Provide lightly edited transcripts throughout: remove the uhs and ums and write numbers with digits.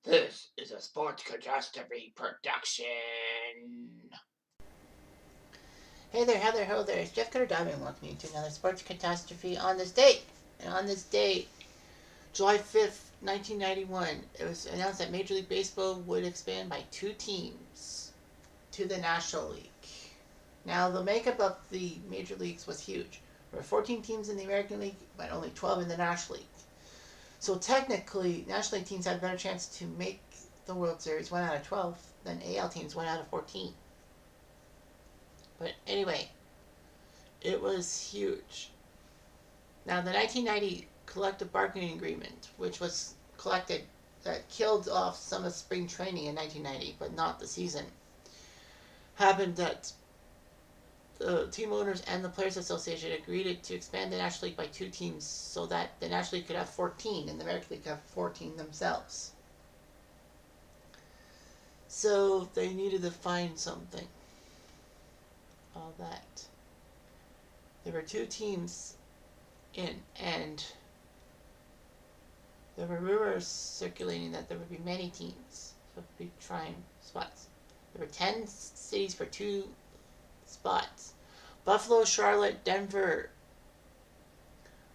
This is a sports catastrophe production. Hey there, Heather, ho there. It's Jeff Cutter Diamond. Welcome you to another sports catastrophe on this date. And on this date, July 5th, 1991, it was announced that Major League Baseball would expand by 2 teams to the National League. Now, the makeup of the Major Leagues was huge. There were 14 teams in the American League, but only 12 in the National League. So technically, National League teams had a better chance to make the World Series 1 out of 12 than AL teams 1 out of 14. But anyway, it was huge. Now, the 1990 collective bargaining agreement, which was collected, that killed off some of spring training in 1990, but not the season, happened that the team owners and the Players Association agreed to expand the National League by 2 teams so that the National League could have 14 and the American League could have 14 themselves. So they needed to find something. All that. There were 2 teams in, and there were rumors circulating that there would be many teams who would be trying spots. There were 10 cities for 2 spots. Buffalo, Charlotte, Denver,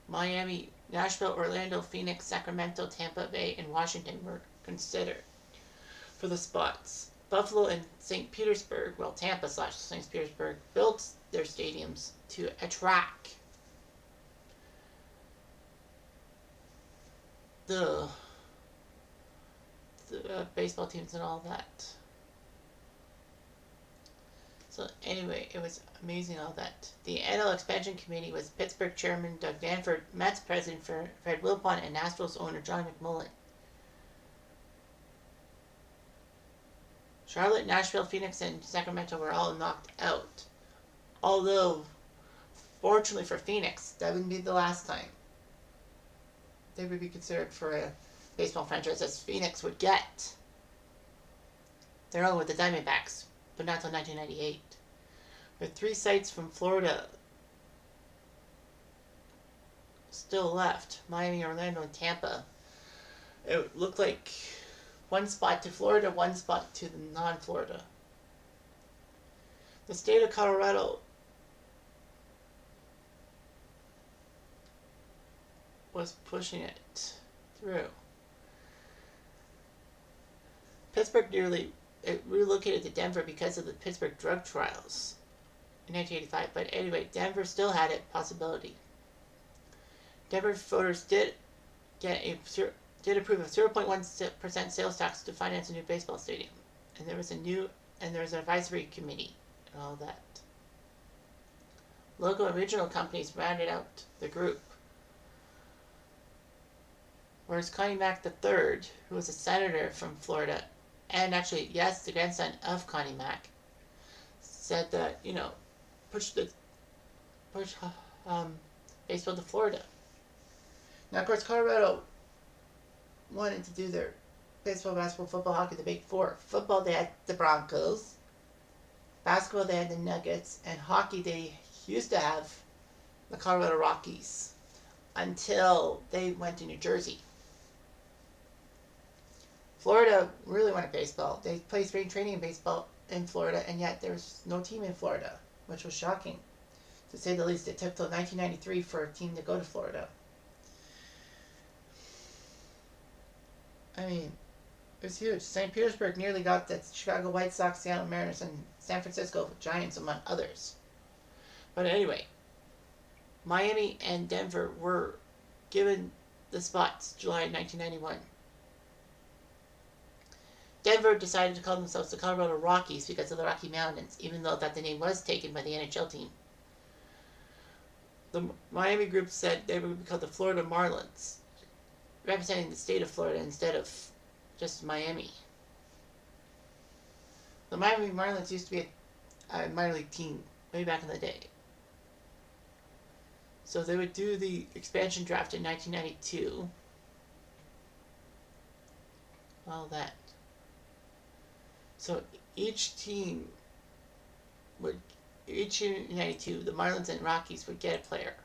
Miami, Nashville, Orlando, Phoenix, Sacramento, Tampa Bay, and Washington were considered for the spots. Buffalo and St. Petersburg, well, Tampa/St. Petersburg, built their stadiums to attract the baseball teams and all that. So anyway, it was amazing all that. The NL Expansion Committee was Pittsburgh Chairman Doug Danford, Mets President Fred Wilpon, and Astros owner John McMullen. Charlotte, Nashville, Phoenix, and Sacramento were all knocked out. Although, fortunately for Phoenix, that wouldn't be the last time they would be considered for a baseball franchise, as Phoenix would get their own with the Diamondbacks, but not until 1998. With 3 sites from Florida still left, Miami, Orlando, and Tampa, it looked like 1 spot to Florida, 1 spot to the non-Florida. The state of Colorado was pushing it through. Pittsburgh relocated to Denver because of the Pittsburgh drug trials in 1985. But anyway, Denver still had a possibility. Denver voters did approve of 0.1% sales tax to finance a new baseball stadium, and there was an advisory committee and all that. Local and regional companies rounded out the group. Whereas Connie Mack III, who was a senator from Florida, and actually, yes, the grandson of Connie Mack, said that, push baseball to Florida. Now, of course, Colorado wanted to do their baseball, basketball, football, hockey, the big 4. Football, they had the Broncos. Basketball, they had the Nuggets. And hockey, they used to have the Colorado Rockies until they went to New Jersey. Florida really wanted baseball. They played spring training in baseball in Florida, and yet there was no team in Florida, which was shocking, to say the least. It took till 1993 for a team to go to Florida. I mean, it was huge. St. Petersburg nearly got the Chicago White Sox, Seattle Mariners, and San Francisco Giants, among others. But anyway, Miami and Denver were given the spots July 1991. Denver decided to call themselves the Colorado Rockies because of the Rocky Mountains, even though that the name was taken by the NHL team. The Miami group said they would be called the Florida Marlins, representing the state of Florida instead of just Miami. The Miami Marlins used to be a minor league team way back in the day. So they would do the expansion draft in 1992. All that. So each team in 92, the Marlins and Rockies would get a player.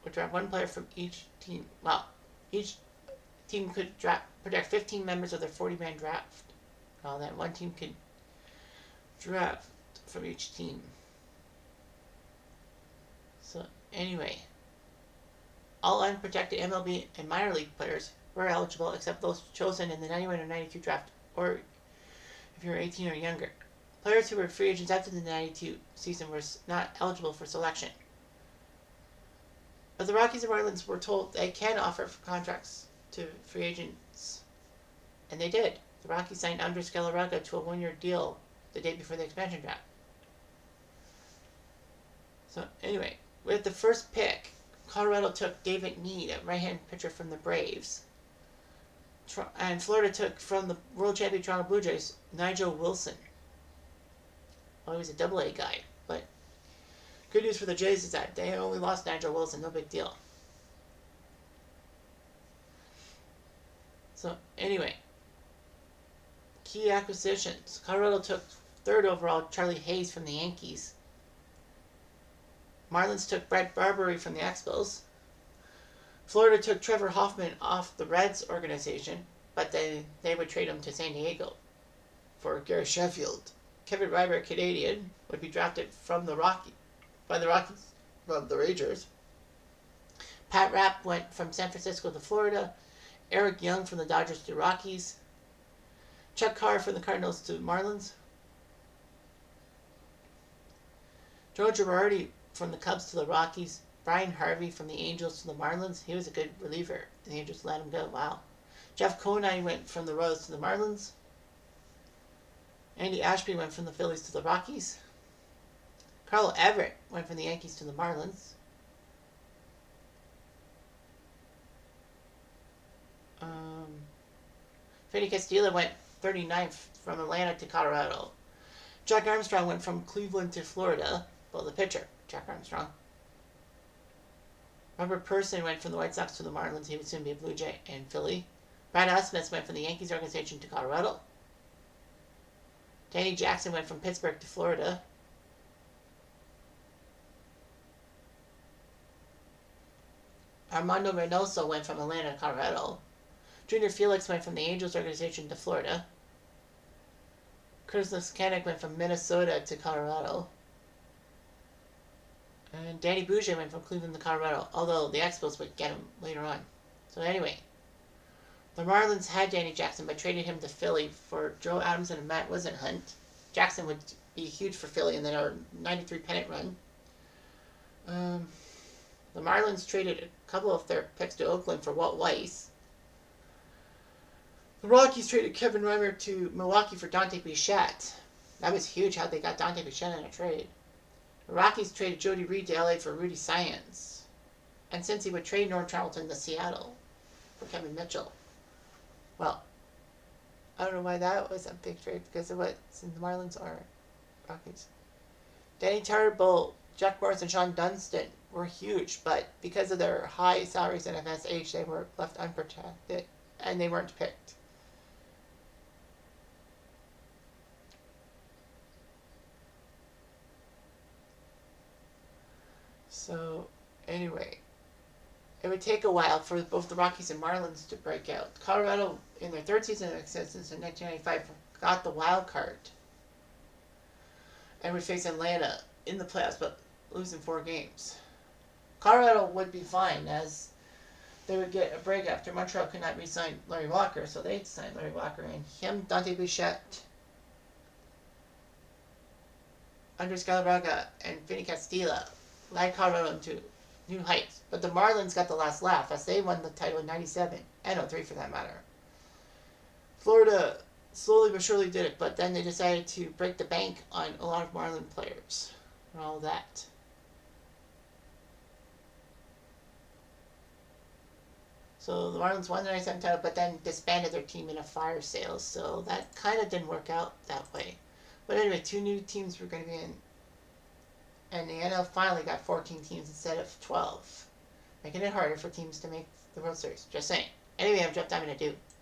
Would draft 1 player from each team. Well, each team could protect 15 members of their 40-man draft. All that one team could draft from each team. So anyway, all unprotected MLB and minor league players were eligible except those chosen in the 91 or 92 draft, or if you were 18 or younger. Players who were free agents after the 92 season were not eligible for selection. But the Rockies and Marlins were told they can offer contracts to free agents, and they did. The Rockies signed Andres Galarraga to a one-year deal the day before the expansion draft. So anyway, with the first pick, Colorado took David Mead, a right-hand pitcher from the Braves. And Florida took from the world champion Toronto Blue Jays, Nigel Wilson. Well, he was a double-A guy, but good news for the Jays is that they only lost Nigel Wilson, no big deal. So anyway, key acquisitions. Colorado took third overall Charlie Hayes from the Yankees. Marlins took Brett Barbery from the Expos. Florida took Trevor Hoffman off the Reds organization, but they would trade him to San Diego for Gary Sheffield. Kevin Reimer, Canadian, would be drafted from the Rockies from the Rangers. Pat Rapp went from San Francisco to Florida. Eric Young from the Dodgers to Rockies. Chuck Carr from the Cardinals to Marlins. Joe Girardi from the Cubs to the Rockies. Brian Harvey from the Angels to the Marlins. He was a good reliever. The Angels let him go. Wow. Jeff Conine went from the Royals to the Marlins. Andy Ashby went from the Phillies to the Rockies. Carl Everett went from the Yankees to the Marlins. Freddie Castillo went 39th from Atlanta to Colorado. Jack Armstrong went from Cleveland to Florida. Well, the pitcher, Jack Armstrong. Robert Person went from the White Sox to the Marlins. He would soon be a Blue Jay in Philly. Brad Ausmus went from the Yankees organization to Colorado. Danny Jackson went from Pittsburgh to Florida. Armando Reynoso went from Atlanta to Colorado. Junior Felix went from the Angels organization to Florida. Curtis Leskanic went from Minnesota to Colorado. And Danny Bouger went from Cleveland to Colorado, although the Expos would get him later on. So anyway, the Marlins had Danny Jackson, but traded him to Philly for Joe Adamson and Matt Wisenhunt. Jackson would be huge for Philly in their 93 pennant run. The Marlins traded a couple of their picks to Oakland for Walt Weiss. The Rockies traded Kevin Reimer to Milwaukee for Dante Bichette. That was huge how they got Dante Bichette in a trade. The Rockies traded Jody Reed to LA for Rudy Science. And Cincy would trade Norm Charlton to Seattle for Kevin Mitchell. Well, I don't know why that was a big trade, because of what the Marlins are Rockies. Danny Turnbull, Jack Morris, and Sean Dunston were huge, but because of their high salaries in FSH, they were left unprotected, and they weren't picked. So, anyway, it would take a while for both the Rockies and Marlins to break out. Colorado, in their third season of existence in 1995, got the wild card and would face Atlanta in the playoffs, but losing 4 games. Colorado would be fine, as they would get a break after Montreal could not re-sign Larry Walker, so they'd sign Larry Walker, and him, Dante Bichette, Andres Galarraga, and Vinny Castilla led Colorado into new heights. But the Marlins got the last laugh, as they won the title in 97, and 03 for that matter. Florida slowly but surely did it, but then they decided to break the bank on a lot of Marlin players and all that. So the Marlins won the 97 title, but then disbanded their team in a fire sale, so that kind of didn't work out that way. But anyway, 2 new teams were going to be in, and the NL finally got 14 teams instead of 12, making it harder for teams to make the World Series. Just saying. Anyway, I'm Jeff Diamond. I do.